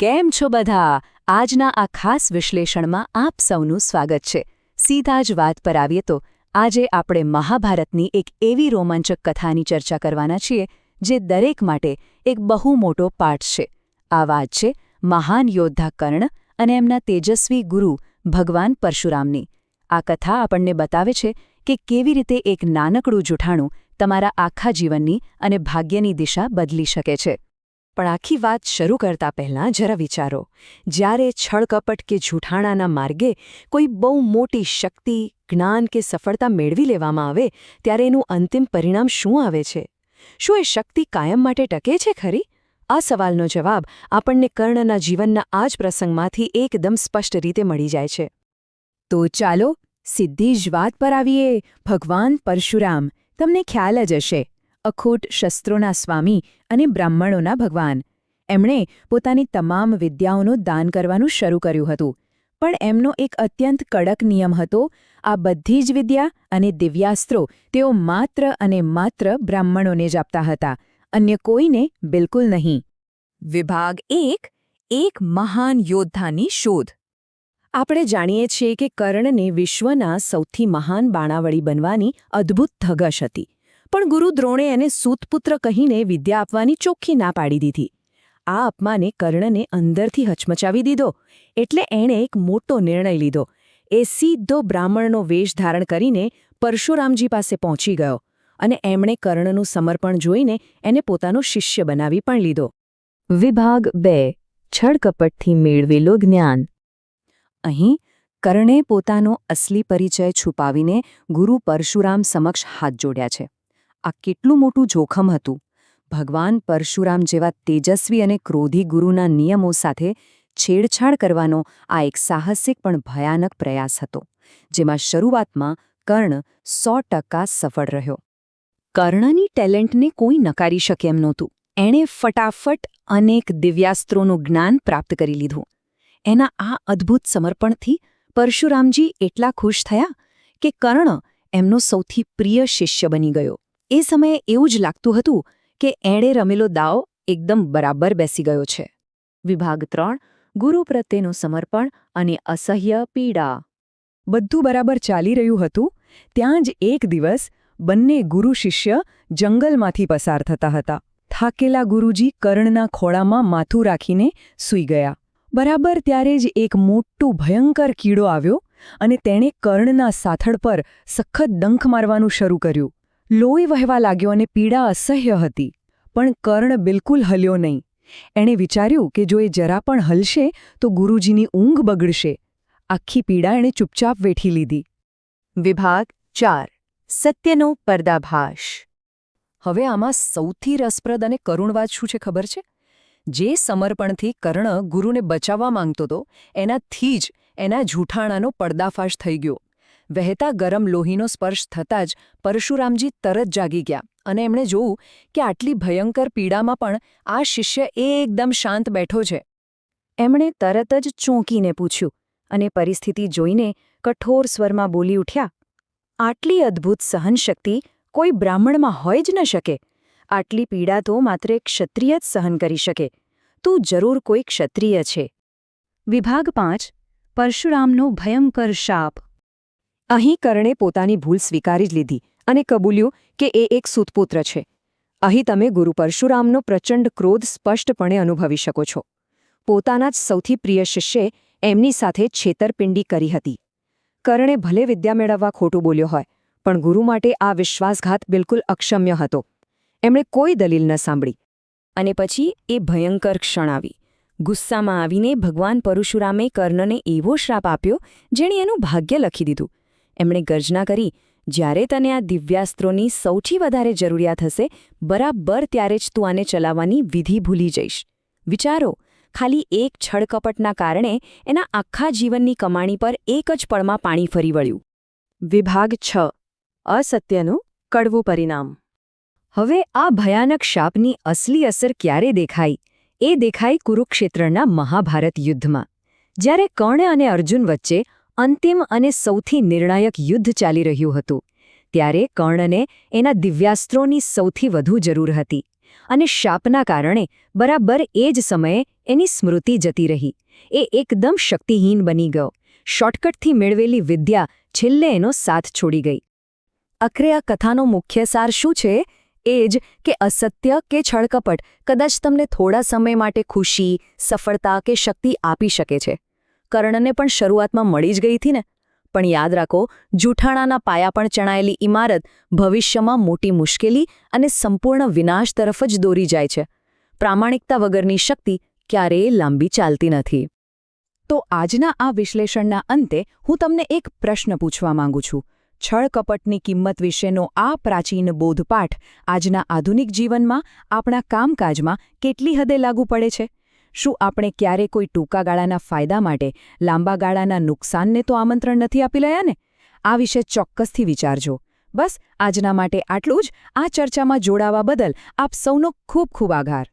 કેમ છો બધા? આજના આ ખાસ વિશ્લેષણમાં આપ સૌનું સ્વાગત છે. સીધા જ વાત પર આવીએ તો આજે આપણે મહાભારતની એક એવી રોમાંચક કથાની ચર્ચા કરવાના છીએ જે દરેક માટે એક બહુ મોટો પાઠ છે. આ વાત છે મહાન યોદ્ધા કર્ણ અને એમના તેજસ્વી ગુરુ ભગવાન પરશુરામની. આ કથા આપણને બતાવે છે કે કેવી રીતે એક નાનકડું જૂઠાણું તમારા આખા જીવનની અને ભાગ્યની દિશા બદલી શકે છે. પણ આખી વાત શરૂ કરતા પહેલાં જરા વિચારો, જ્યારે છળકપટ કે જૂઠાણાના માર્ગે કોઈ બહુ મોટી શક્તિ, જ્ઞાન કે સફળતા મેળવી લેવામાં આવે ત્યારે એનું અંતિમ પરિણામ શું આવે છે? શું એ શક્તિ કાયમ માટે ટકે છે ખરી? આ સવાલનો જવાબ આપણને કર્ણના જીવનના આ જ પ્રસંગમાંથી એકદમ સ્પષ્ટ રીતે મળી જાય છે. તો ચાલો સીધી જ વાત પર આવીએ. ભગવાન પરશુરામ, તમને ખ્યાલ જ હશે, અખૂટ શસ્ત્રોના સ્વામી અને બ્રાહ્મણોના ભગવાન. એમણે પોતાની તમામ વિદ્યાઓનું દાન કરવાનું શરૂ કર્યું હતું. પણ એમનો એક અત્યંત કડક નિયમ હતો: આ બધી જ વિદ્યા અને દિવ્યાસ્ત્રો તેઓ માત્ર અને માત્ર બ્રાહ્મણોને જ આપતા હતા, અન્ય કોઈને બિલકુલ નહીં. વિભાગ 1: એક મહાન યોદ્ધાની શોધ. આપણે જાણીએ છીએ કે કર્ણને વિશ્વના સૌથી મહાન બાણાવળી બનવાની અદ્ભુત ધગશ હતી. પણ ગુરુ દ્રોણે એને સૂતપુત્ર કહીને વિદ્યા આપવાની ચોખ્ખી ના પાડી દીધી. આ અપમાને કર્ણને અંદરથી હચમચાવી દીધો. એટલે એણે એક મોટો નિર્ણય લીધો. એ સીધો બ્રાહ્મણનો વેશ ધારણ કરીને પરશુરામજી પાસે પહોંચી ગયો અને એમણે કર્ણનું સમર્પણ જોઈને એને પોતાનો શિષ્ય બનાવી પણ લીધો. વિભાગ 2: છળકપટથી મેળવેલો જ્ઞાન. અહીં કર્ણે પોતાનો અસલી પરિચય છુપાવીને ગુરુ પરશુરામ સમક્ષ હાથ જોડ્યા છે. આ કેટલું મોટું જોખમ હતું! ભગવાન પરશુરામ જેવા તેજસ્વી અને ક્રોધી ગુરુના નિયમો સાથે છેડછાડ કરવાનો આ એક સાહસિક પણ ભયાનક પ્રયાસ હતો, જેમાં શરૂઆતમાં કર્ણ 100% સફળ રહ્યો. કર્ણની ટેલેન્ટને કોઈ નકારી શકે એમ નહોતું. એણે ફટાફટ અનેક દિવ્યાસ્ત્રોનું જ્ઞાન પ્રાપ્ત કરી લીધું. એના આ અદ્ભુત સમર્પણથી પરશુરામજી એટલા ખુશ થયા કે કર્ણ એમનો સૌથી પ્રિય શિષ્ય બની ગયો. એ સમયે એવું જ લાગતું હતું કે એણે રમેલો દાવ એકદમ બરાબર બેસી ગયો છે. વિભાગ 3: ગુરુ પ્રત્યેનું સમર્પણ અને અસહ્ય પીડા. બધું બરાબર ચાલી રહ્યું હતું ત્યાં જ એક દિવસ બંને ગુરુ શિષ્ય જંગલમાંથી પસાર થતા હતા. થાકેલા ગુરુજી કર્ણના ખોળામાં માથું રાખીને સૂઈ ગયા. બરાબર ત્યારે જ એક મોટું ભયંકર કીડો આવ્યો અને તેણે કર્ણના સાથળ પર સખત ડંખ મારવાનું શરૂ કર્યું. લોહી વહેવા લાગ્યો અને પીડા અસહ્ય હતી. પણ કર્ણ બિલકુલ હલ્યો નહીં. એણે વિચાર્યું કે જો એ જરા પણ હલશે તો ગુરુજીની ઊંઘ બગડશે. આખી પીડા એણે ચૂપચાપ વેઠી લીધી. વિભાગ 4: સત્યનો પર્દાફાશ. હવે આમાં સૌથી રસપ્રદ અને કરુણ વાત શું છે ખબર છે? જે સમર્પણથી કર્ણ ગુરુને બચાવવા માંગતો હતો એનાથી જ એના જૂઠાણાનો પર્દાફાશ થઈ ગયો. વહેતા ગરમ લોહીનો સ્પર્શ થતાં જ પરશુરામજી તરત જાગી ગયા અને એમણે જોયું કે આટલી ભયંકર પીડામાં પણ આ શિષ્ય એકદમ શાંત બેઠો છે. એમણે તરત જ ચોંકીને પૂછ્યું અને પરિસ્થિતિ જોઈને કઠોર સ્વરમાં બોલી ઉઠ્યા, આટલી અદ્ભુત સહનશક્તિ કોઈ બ્રાહ્મણમાં હોય જ ન શકે. આટલી પીડા તો માત્ર એક ક્ષત્રિય જ સહન કરી શકે. તું જરૂર કોઈ ક્ષત્રિય છે. વિભાગ 5: પરશુરામનો ભયંકર શાપ. અહીં કર્ણે પોતાની ભૂલ સ્વીકારી જ લીધી અને કબૂલ્યું કે એ એક સૂતપુત્ર છે. અહીં તમે ગુરુ પરશુરામનો પ્રચંડ ક્રોધ સ્પષ્ટપણે અનુભવી શકો છો. પોતાના જ સૌથી પ્રિય શિષ્યે એમની સાથે છેતરપિંડી કરી હતી. કર્ણે ભલે વિદ્યા મેળવવા ખોટું બોલ્યો હોય, પણ ગુરુ માટે આ વિશ્વાસઘાત બિલકુલ અક્ષમ્ય હતો. એમણે કોઈ દલીલ ન સાંભળી. અને પછી એ ભયંકર ક્ષણ આવી. ગુસ્સામાં આવીને ભગવાન પરશુરામે કર્ણને એવો શ્રાપ આપ્યો જેણે એનું ભાગ્ય લખી દીધું. એમણે ગર્જના કરી, જ્યારે તને આ દિવ્યાસ્ત્રોની સૌથી વધારે જરૂરિયાત હશે, બરાબર ત્યારે જ તું આને ચલાવવાની વિધિ ભૂલી જઈશ. વિચારો, ખાલી એક છળકપટના કારણે એના આખા જીવનની કમાણી પર એક જ પળમાં પાણી ફરી વળ્યું. વિભાગ 6: અસત્યનું કડવું પરિણામ. હવે આ ભયાનક શાપની અસલી અસર ક્યારે દેખાઈ? એ દેખાઈ કુરુક્ષેત્રના મહાભારત યુદ્ધમાં. જ્યારે કર્ણ અને અર્જુન વચ્ચે અંતિમ અને સૌથી નિર્ણાયક યુદ્ધ ચાલી રહ્યું હતું, ત્યારે કર્ણને એના દિવ્યાસ્ત્રોની સૌથી વધુ જરૂર હતી અને શાપના કારણે બરાબર એ જ સમયે એની સ્મૃતિ જતી રહી. એ એકદમ શક્તિહીન બની ગયો. શોર્ટકટથી મેળવેલી વિદ્યા છેલ્લે એનો સાથ છોડી ગઈ. આખરે આ કથાનો મુખ્ય સાર શું છે? એ જ કે અસત્ય કે છળકપટ કદાચ તમને થોડા સમય માટે ખુશી, સફળતા કે શક્તિ આપી શકે છે. કર્ણને પણ શરૂઆતમાં મળી જ ગઈ હતી ને. પણ યાદ રાખો, જૂઠાણાના પાયા પણ ચણાયેલી ઇમારત ભવિષ્યમાં મોટી મુશ્કેલી અને સંપૂર્ણ વિનાશ તરફ જ દોરી જાય છે. પ્રામાણિકતા વગરની શક્તિ ક્યારેય લાંબી ચાલતી નથી. તો આજના આ વિશ્લેષણના અંતે હું તમને એક પ્રશ્ન પૂછવા માંગુ છું. છળકપટની કિંમત વિશેનો આ પ્રાચીન બોધપાઠ આજના આધુનિક જીવનમાં, આપણા કામકાજમાં કેટલી હદે લાગુ પડે છે? શું આપણે ક્યારે કોઈ ટૂંકા ગાળાના ફાયદા માટે લાંબા ગાળાના નુકસાનને તો આમંત્રણ નથી આપી રહ્યા ને? આ વિશે ચોક્કસથી વિચારજો. બસ આજના માટે આટલું જ. આ ચર્ચામાં જોડાવા બદલ આપ સૌનો ખૂબ ખૂબ આભાર.